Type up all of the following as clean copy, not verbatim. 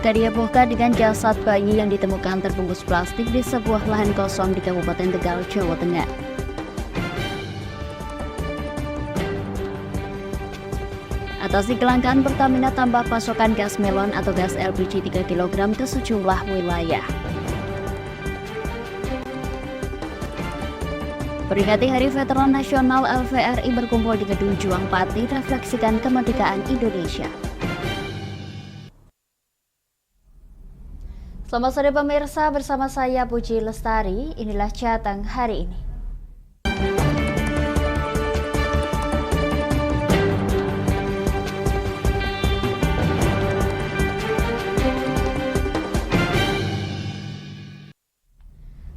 Warga dihebohkan dengan jasad bayi yang ditemukan terbungkus plastik di sebuah lahan kosong di Kabupaten Tegal, Jawa Tengah. Atasi kelangkaan Pertamina tambah pasokan gas melon atau gas LPG 3 kg ke sejumlah wilayah. Peringati Hari Veteran Nasional, LVRI berkumpul di Gedung Juang Pati refleksikan kemerdekaan Indonesia. Selamat sore pemirsa, bersama saya Puji Lestari, inilah Jateng hari ini.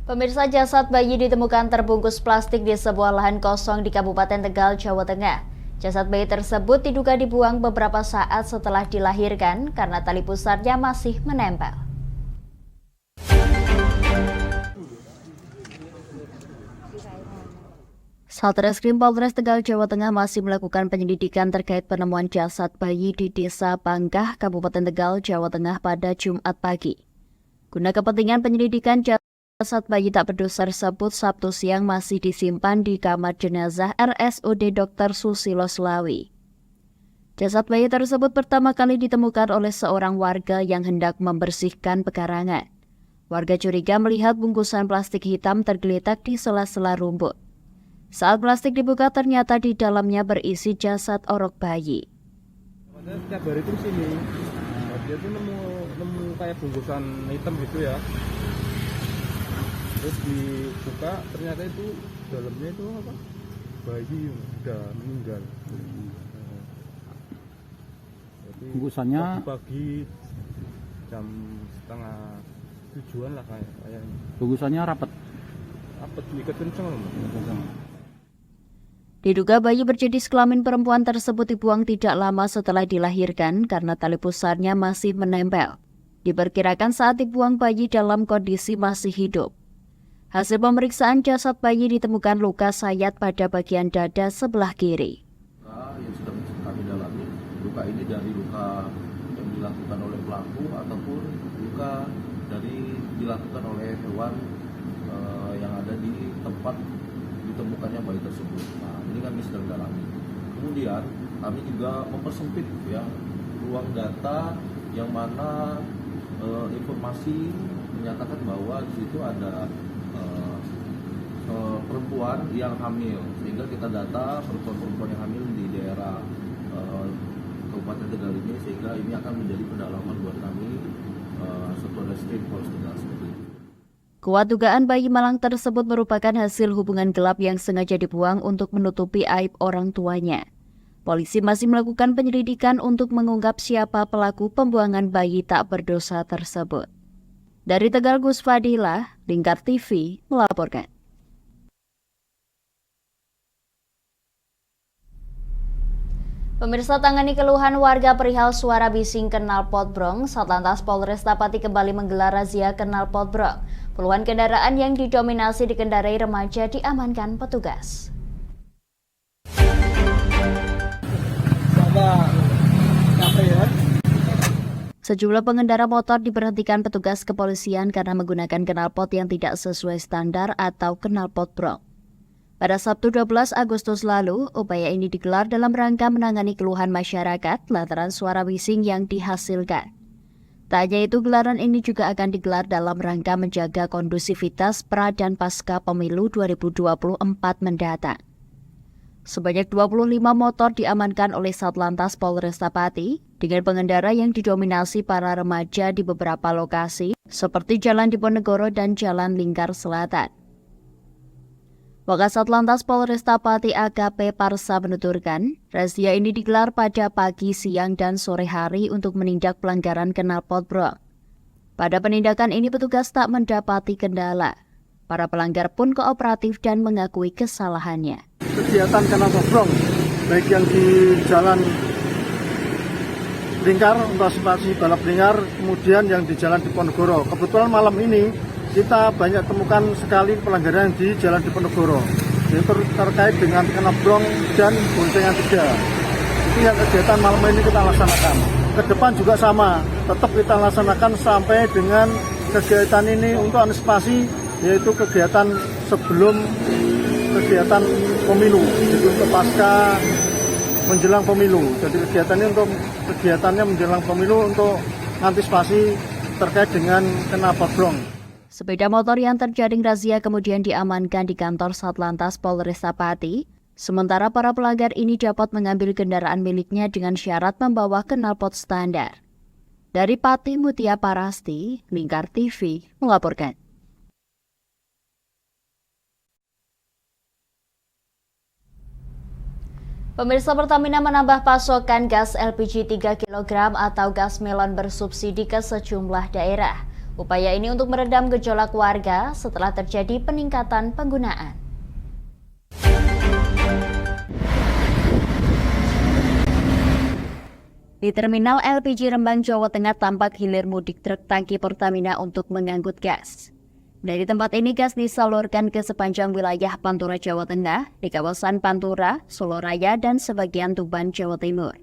Pemirsa, jasad bayi ditemukan terbungkus plastik di sebuah lahan kosong di Kabupaten Tegal, Jawa Tengah. Jasad bayi tersebut diduga dibuang beberapa saat setelah dilahirkan karena tali pusarnya masih menempel. Satreskrim Polres Tegal, Jawa Tengah masih melakukan penyelidikan terkait penemuan jasad bayi di Desa Bangkah, Kabupaten Tegal, Jawa Tengah pada Jumat pagi. Guna kepentingan penyelidikan, jasad bayi tak berdosa tersebut Sabtu siang masih disimpan di kamar jenazah RSUD Dr. Susilo Slawi. Jasad bayi tersebut pertama kali ditemukan oleh seorang warga yang hendak membersihkan pekarangan. Warga curiga melihat bungkusan plastik hitam tergeletak di sela-sela rumput. Saat plastik dibuka, ternyata di dalamnya berisi jasad orok bayi. Setiap hari itu sini, dia tuh nemu kayak bungkusan hitam gitu ya. Terus dibuka, ternyata itu dalamnya itu apa? Bayi udah meninggal. Jadi bungkusannya pagi jam 6:30 lah kayaknya. Bungkusannya rapet ikat kenceng. Diduga bayi berjenis kelamin perempuan tersebut dibuang tidak lama setelah dilahirkan karena tali pusarnya masih menempel. Diperkirakan saat dibuang bayi dalam kondisi masih hidup. Hasil pemeriksaan, jasad bayi ditemukan luka sayat pada bagian dada sebelah kiri. Luka yang sedang kami dalami, luka ini dari luka yang dilakukan oleh pelaku ataupun luka dari dilakukan oleh hewan yang ada di tempat ditemukannya bayi tersebut. Nah, ini kami sedang dalami. Kemudian kami juga mempersempit ya ruang data yang mana informasi menyatakan bahwa di situ ada perempuan yang hamil, sehingga kita data perempuan-perempuan yang hamil di daerah Kabupaten Tegal ini, sehingga ini akan menjadi pendalaman buat kami Satreskrim Polres Tegal seperti itu. Kuat dugaan bayi malang tersebut merupakan hasil hubungan gelap yang sengaja dibuang untuk menutupi aib orang tuanya. Polisi masih melakukan penyelidikan untuk mengungkap siapa pelaku pembuangan bayi tak berdosa tersebut. Dari Tegal, Gus Fadilah, Lingkar TV melaporkan. Pemirsa, tangani keluhan warga perihal suara bising knalpot brong, Satlantas Polres Pati kembali menggelar razia knalpot brong. Puluhan kendaraan yang didominasi dikendarai remaja diamankan petugas. Sejumlah pengendara motor diberhentikan petugas kepolisian karena menggunakan knalpot yang tidak sesuai standar atau knalpot brong. Pada Sabtu 12 Agustus lalu, upaya ini digelar dalam rangka menangani keluhan masyarakat lantaran suara bising yang dihasilkan. Tak hanya itu, gelaran ini juga akan digelar dalam rangka menjaga kondusivitas pra dan pasca pemilu 2024 mendatang. Sebanyak 25 motor diamankan oleh Satlantas Polres Pati dengan pengendara yang didominasi para remaja di beberapa lokasi seperti Jalan Diponegoro dan Jalan Lingkar Selatan. Wakasat Lantas Polres Pati AKP Parsa menuturkan, razia ini digelar pada pagi, siang, dan sore hari untuk menindak pelanggaran knalpot brong. Pada penindakan ini petugas tak mendapati kendala. Para pelanggar pun kooperatif dan mengakui kesalahannya. Kegiatan knalpot brong, baik yang di Jalan Lingkar untuk antisipasi balap liar, kemudian yang di Jalan Diponegoro. Kebetulan malam ini kita banyak temukan sekali pelanggaran di Jalan Diponegoro, yaitu terkait dengan knalpot brong dan boncengan 3. Itu yang kegiatan malam ini kita laksanakan. ke depan juga sama, tetap kita laksanakan sampai dengan kegiatan ini untuk antisipasi, yaitu kegiatan sebelum kegiatan pemilu, jadi untuk pasca menjelang pemilu. Jadi kegiatannya menjelang pemilu untuk antisipasi terkait dengan knalpot brong. Sepeda motor yang terjaring razia kemudian diamankan di kantor Satlantas Polresta Pati. Sementara para pelanggar ini dapat mengambil kendaraan miliknya dengan syarat membawa knalpot standar. Dari Pati, Mutia Parasti, Lingkar TV melaporkan. Pemirsa, Pertamina menambah pasokan gas LPG 3 kg atau gas melon bersubsidi ke sejumlah daerah. Upaya ini untuk meredam gejolak warga setelah terjadi peningkatan penggunaan. Di Terminal LPG Rembang, Jawa Tengah tampak hilir mudik truk tangki Pertamina untuk mengangkut gas. Dari tempat ini gas disalurkan ke sepanjang wilayah Pantura, Jawa Tengah, di kawasan Pantura, Soloraya, dan sebagian Tuban, Jawa Timur.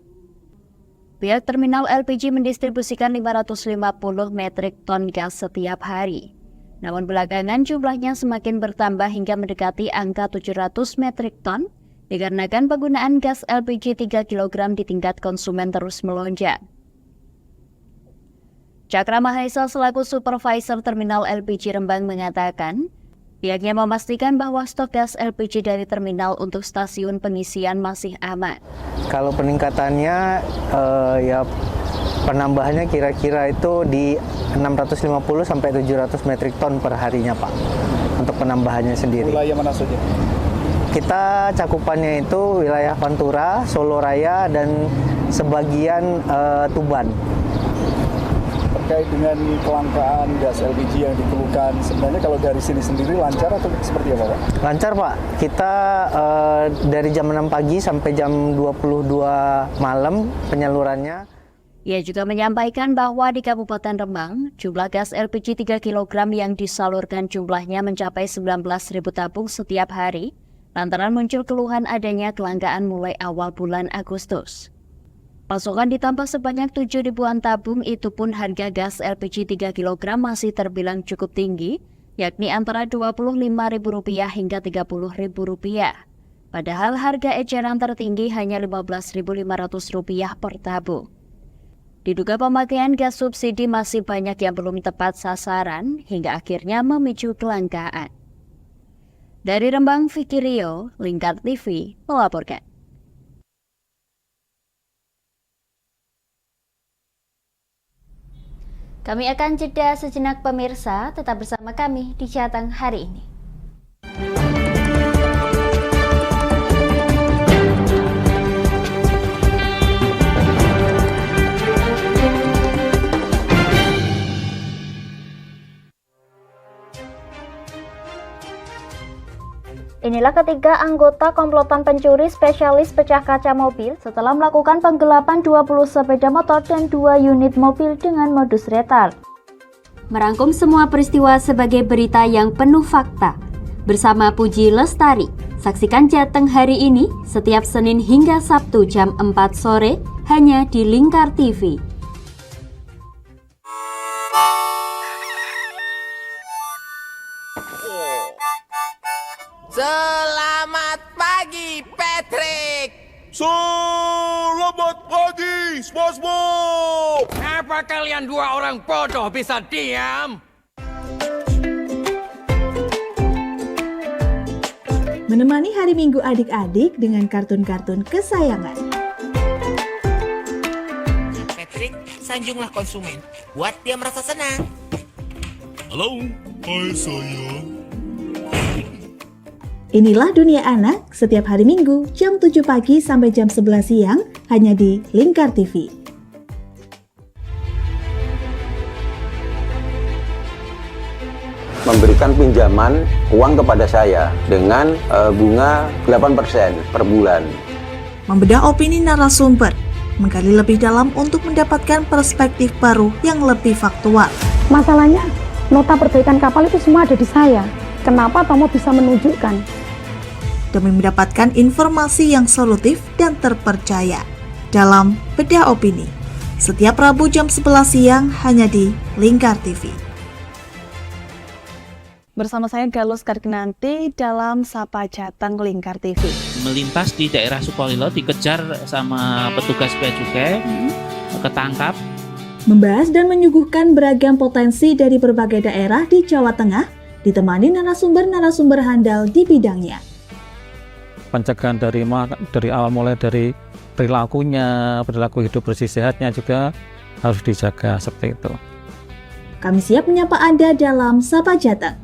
Pihak Terminal LPG mendistribusikan 550 metrik ton gas setiap hari. Namun belakangan jumlahnya semakin bertambah hingga mendekati angka 700 metrik ton, dikarenakan penggunaan gas LPG 3 kg di tingkat konsumen terus melonjak. Cakra Mahesa selaku Supervisor Terminal LPG Rembang mengatakan, pihaknya memastikan bahwa stok gas LPG dari terminal untuk stasiun pengisian masih aman. Kalau peningkatannya, ya penambahannya kira-kira itu di 650 sampai 700 metrik ton per harinya, Pak. Untuk penambahannya sendiri. Wilayah mana saja? Kita cakupannya itu wilayah Pantura, Soloraya, dan sebagian Tuban. Terkait dengan kelangkaan gas LPG yang dikeluhkan, sebenarnya kalau dari sini sendiri lancar atau seperti apa, Pak? Lancar, Pak. Kita dari jam 6 pagi sampai jam 22 malam penyalurannya. Ia juga menyampaikan bahwa di Kabupaten Rembang, jumlah gas LPG 3 kg yang disalurkan jumlahnya mencapai 19.000 tabung setiap hari, lantaran muncul keluhan adanya kelangkaan mulai awal bulan Agustus. Pasokan ditambah sebanyak 7 ribuan tabung, itu pun harga gas LPG 3 kg masih terbilang cukup tinggi, yakni antara Rp25.000 hingga Rp30.000. Padahal harga eceran tertinggi hanya Rp15.500 per tabung. Diduga pemakaian gas subsidi masih banyak yang belum tepat sasaran hingga akhirnya memicu kelangkaan. Dari Rembang, Vicky Rio, Lingkar TV melaporkan. Kami akan jeda sejenak pemirsa, tetap bersama kami di Jateng hari ini. Inilah ketiga anggota komplotan pencuri spesialis pecah kaca mobil setelah melakukan penggelapan 20 sepeda motor dan 2 unit mobil dengan modus retal. Merangkum semua peristiwa sebagai berita yang penuh fakta. Bersama Puji Lestari, saksikan Jateng hari ini setiap Senin hingga Sabtu jam 4 sore hanya di Lingkar TV. Selamat pagi, Patrick. Selamat pagi, SpongeBob. Apa kalian dua orang bodoh bisa diam? Menemani hari Minggu adik-adik dengan kartun-kartun kesayangan. Patrick, sanjunglah konsumen, buat dia merasa senang. Halo, hai sayang. Inilah Dunia Anak setiap hari Minggu jam 7 pagi sampai jam 11 siang hanya di Lingkar TV. Memberikan pinjaman uang kepada saya dengan bunga 8% per bulan. Membedah opini narasumber, menggali lebih dalam untuk mendapatkan perspektif baru yang lebih faktual. Masalahnya, nota perbaikan kapal itu semua ada di saya. Kenapa Tomo bisa menunjukkan? Demi mendapatkan informasi yang solutif dan terpercaya dalam Bedah Opini. setiap Rabu jam 11 siang hanya di Lingkar TV. Bersama saya Galus Karginanti dalam Sapa Jateng Lingkar TV. Melintas di daerah Sukolilo dikejar sama petugas bea cukai, ketangkap. Membahas dan menyuguhkan beragam potensi dari berbagai daerah di Jawa Tengah, ditemani narasumber-narasumber handal di bidangnya. Pencegahan dari awal mulai dari perilakunya, perilaku hidup bersih sehatnya juga harus dijaga seperti itu. Kami siap menyapa Anda dalam Sapa Jateng.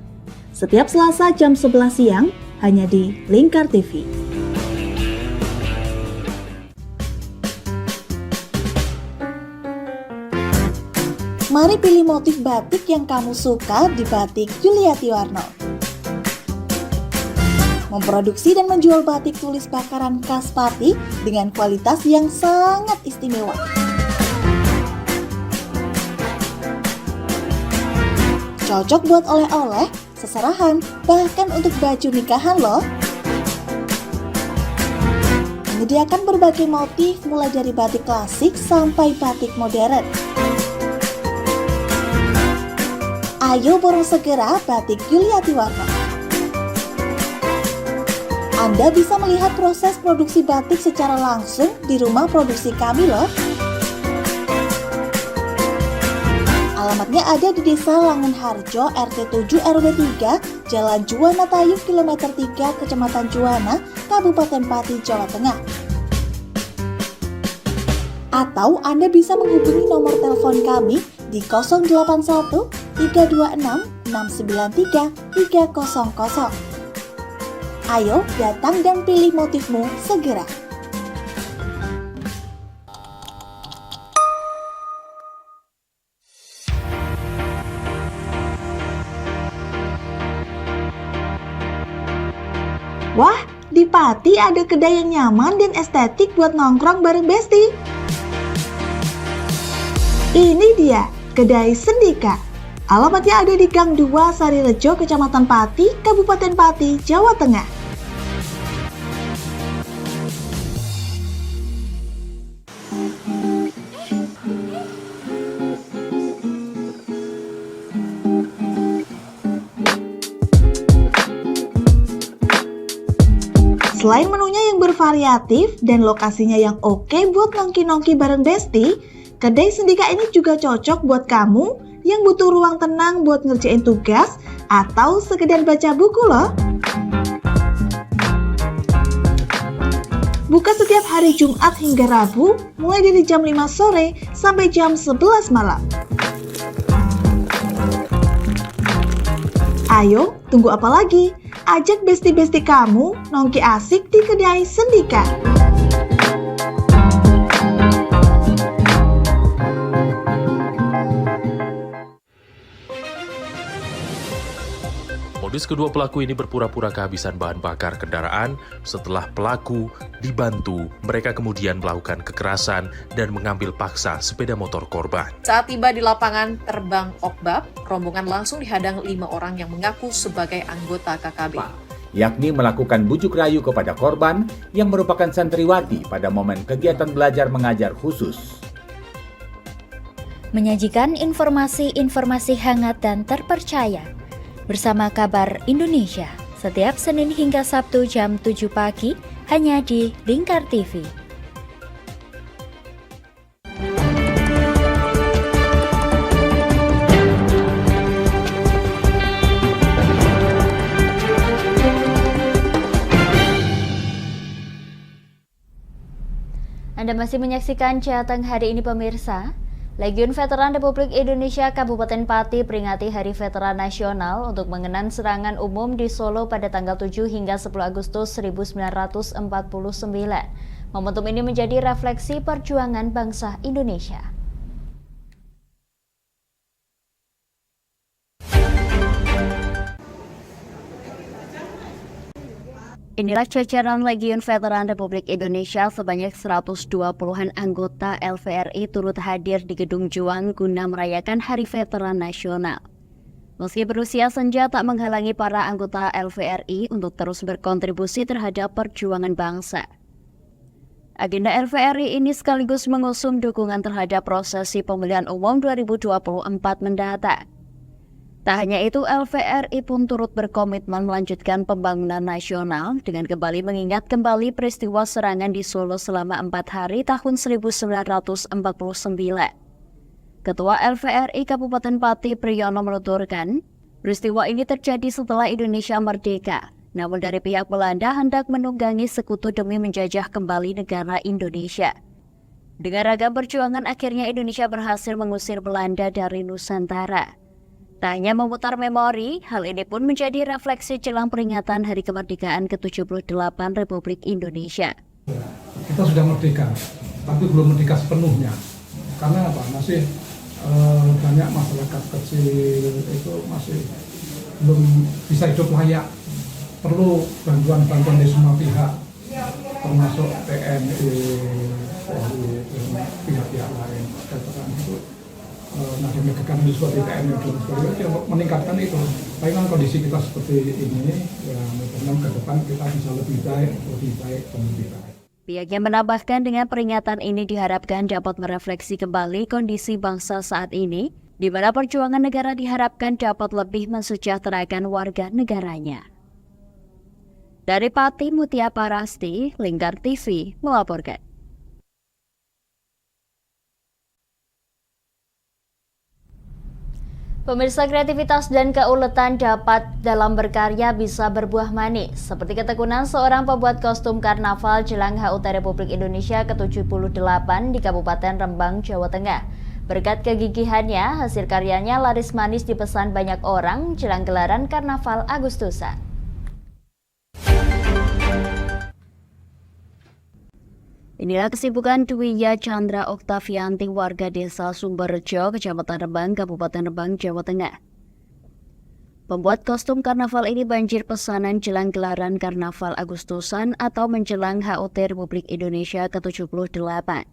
Setiap Selasa jam 11 siang hanya di Lingkar TV. Mari pilih motif batik yang kamu suka di Batik Yuliati Warno. Memproduksi dan menjual batik tulis bakaran khas Pati dengan kualitas yang sangat istimewa. Cocok buat oleh-oleh, seserahan, bahkan untuk baju nikahan loh. Menyediakan berbagai motif mulai dari batik klasik sampai batik modern. Ayo borong segera Batik Yuliati Warno. Anda bisa melihat proses produksi batik secara langsung di rumah produksi kami loh. Alamatnya ada di Desa Langenharjo, RT 7 RW 3, Jalan Juwana Tayu, Kilometer 3, Kecamatan Juwana, Kabupaten Pati, Jawa Tengah. Atau Anda bisa menghubungi nomor telepon kami di 081 326 693 300. Ayo datang dan pilih motifmu segera. Wah, di Pati ada kedai yang nyaman dan estetik buat nongkrong bareng Besti. Ini dia, Kedai Sendika. Alamatnya ada di Gang 2 Sarirejo, Kecamatan Pati, Kabupaten Pati, Jawa Tengah. Selain menunya yang bervariatif dan lokasinya yang oke buat nongki-nongki bareng Besti, Kedai Sendika ini juga cocok buat kamu yang butuh ruang tenang buat ngerjain tugas atau sekedar baca buku loh. Buka setiap hari Jumat hingga Rabu, mulai dari jam 5 sore sampai jam 11 malam. Ayo, tunggu apa lagi? Ajak besti-besti kamu nongki asik di Kedai Sendika. Modus kedua pelaku ini berpura-pura kehabisan bahan bakar kendaraan. Setelah pelaku dibantu, mereka kemudian melakukan kekerasan dan mengambil paksa sepeda motor korban. Saat tiba di lapangan terbang Okbab, rombongan langsung dihadang 5 orang yang mengaku sebagai anggota KKB. Yakni melakukan bujuk rayu kepada korban yang merupakan santriwati pada momen kegiatan belajar mengajar khusus. Menyajikan informasi-informasi hangat dan terpercaya bersama Kabar Indonesia setiap Senin hingga Sabtu jam 7 pagi hanya di Lingkar TV. Anda masih menyaksikan Jateng hari ini pemirsa. Legiun Veteran Republik Indonesia Kabupaten Pati peringati Hari Veteran Nasional untuk mengenang serangan umum di Solo pada tanggal 7 hingga 10 Agustus 1949. Momentum ini menjadi refleksi perjuangan bangsa Indonesia. Inilah jajaran Legiun Veteran Republik Indonesia sebanyak 120-an anggota LVRI turut hadir di Gedung Juang guna merayakan Hari Veteran Nasional. Meski berusia senja tak menghalangi para anggota LVRI untuk terus berkontribusi terhadap perjuangan bangsa. Agenda LVRI ini sekaligus mengusung dukungan terhadap prosesi pemilihan umum 2024 mendatang. Tak hanya itu, LVRI pun turut berkomitmen melanjutkan pembangunan nasional dengan kembali mengingat kembali peristiwa serangan di Solo selama 4 hari tahun 1949. Ketua LVRI Kabupaten Pati Priyono menuturkan, peristiwa ini terjadi setelah Indonesia merdeka. Namun dari pihak Belanda hendak menunggangi sekutu demi menjajah kembali negara Indonesia. Dengan ragam perjuangan akhirnya Indonesia berhasil mengusir Belanda dari Nusantara. Tak hanya memutar memori, hal ini pun menjadi refleksi jelang peringatan Hari Kemerdekaan ke-78 Republik Indonesia. Kita sudah merdeka, tapi belum merdeka sepenuhnya. Karena apa? Masih banyak masyarakat kecil itu masih belum bisa hidup layak. Perlu bantuan-bantuan dari semua pihak, termasuk TNI, pihak-pihak lain. Itu menegakkan seperti TNI dan sebagainya untuk meningkatkan itu. Tapi kan kondisi kita seperti ini, ya mudah-mudahan ke depan kita bisa lebih baik dan lebih baik. Pihaknya menambahkan dengan peringatan ini diharapkan dapat merefleksi kembali kondisi bangsa saat ini, di mana perjuangan negara diharapkan dapat lebih mensejahterakan warga negaranya. Dari Pati, Mutia Parasti, Lingkar TV melaporkan. Pemirsa, kreativitas dan keuletan dapat dalam berkarya bisa berbuah manis, seperti ketekunan seorang pembuat kostum karnaval jelang HUT Republik Indonesia ke-78 di Kabupaten Rembang, Jawa Tengah. Berkat kegigihannya, hasil karyanya laris manis dipesan banyak orang jelang gelaran Karnaval Agustusan. Inilah kesibukan Dwiya Chandra Oktavianti, warga desa Sumberjo, Kecamatan Rembang, Kabupaten Rembang, Jawa Tengah. Pembuat kostum karnaval ini banjir pesanan jelang gelaran Karnaval Agustusan atau menjelang HUT Republik Indonesia ke-78.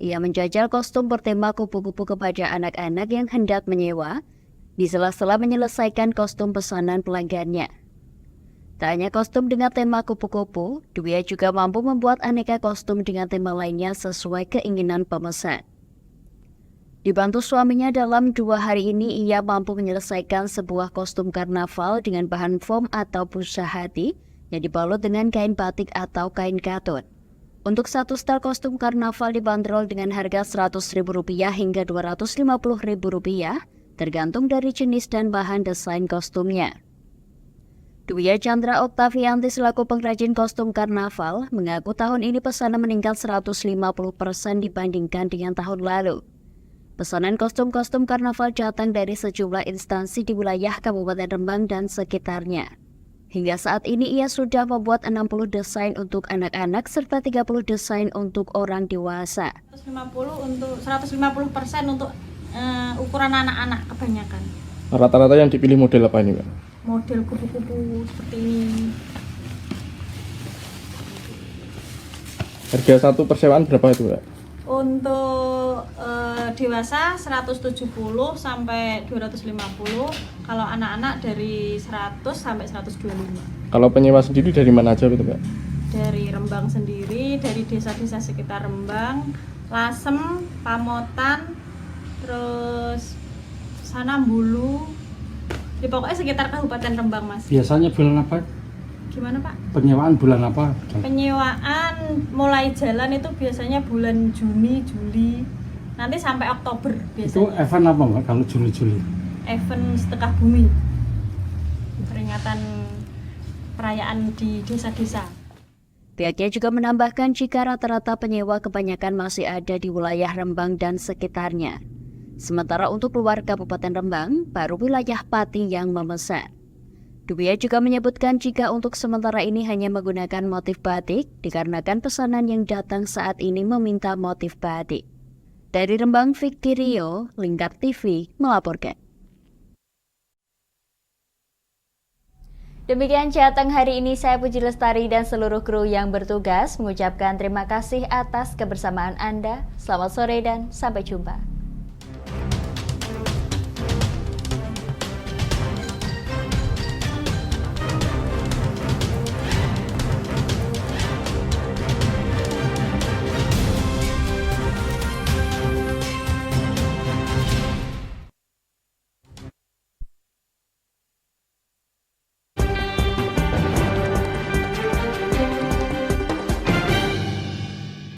Ia menjajal kostum bertema kupu-kupu kepada anak-anak yang hendak menyewa, di sela-sela menyelesaikan kostum pesanan pelanggannya. Tak hanya kostum dengan tema kupu-kupu, Dwiya juga mampu membuat aneka kostum dengan tema lainnya sesuai keinginan pemesan. Dibantu suaminya dalam 2 hari ini, ia mampu menyelesaikan sebuah kostum karnaval dengan bahan foam atau busa hati yang dibalut dengan kain batik atau kain katun. Untuk satu setel kostum karnaval dibanderol dengan harga Rp100.000 hingga Rp250.000, tergantung dari jenis dan bahan desain kostumnya. Dwiya Chandra Oktavianti selaku pengrajin kostum karnaval mengaku tahun ini pesanan meningkat 150% dibandingkan dengan tahun lalu. Pesanan kostum-kostum karnaval datang dari sejumlah instansi di wilayah Kabupaten Rembang dan sekitarnya. Hingga saat ini ia sudah membuat 60 desain untuk anak-anak serta 30 desain untuk orang dewasa. 150% untuk ukuran anak-anak kebanyakan. Rata-rata yang dipilih model apa ini, Mbak? Model kupu-kupu seperti ini. Harga satu persewaan berapa itu, Mbak? Untuk dewasa 170 sampai 250, kalau anak-anak dari 100 sampai 125. Kalau penyewa sendiri dari mana aja itu, Mbak? Dari Rembang sendiri, dari desa-desa sekitar Rembang, Lasem, Pamotan, terus Sanambulu. Ya, pokoknya sekitar Kabupaten Rembang, Mas. Biasanya bulan apa? Gimana, Pak? Penyewaan bulan apa? Penyewaan mulai jalan itu biasanya bulan Juni, Juli, nanti sampai Oktober biasanya. Itu event apa, Mbak, kalau Juli-Juli? Event Sedekah Bumi. Peringatan perayaan di desa-desa. Pihaknya juga menambahkan jika rata-rata penyewa kebanyakan masih ada di wilayah Rembang dan sekitarnya. Sementara untuk luar Kabupaten Rembang, baru wilayah Pati yang memesan. Dwiya juga menyebutkan jika untuk sementara ini hanya menggunakan motif batik, dikarenakan pesanan yang datang saat ini meminta motif batik. Dari Rembang, Victorio, Lingkar TV melaporkan. Demikian Jateng hari ini, saya Puji Lestari dan seluruh kru yang bertugas mengucapkan terima kasih atas kebersamaan Anda. Selamat sore dan sampai jumpa.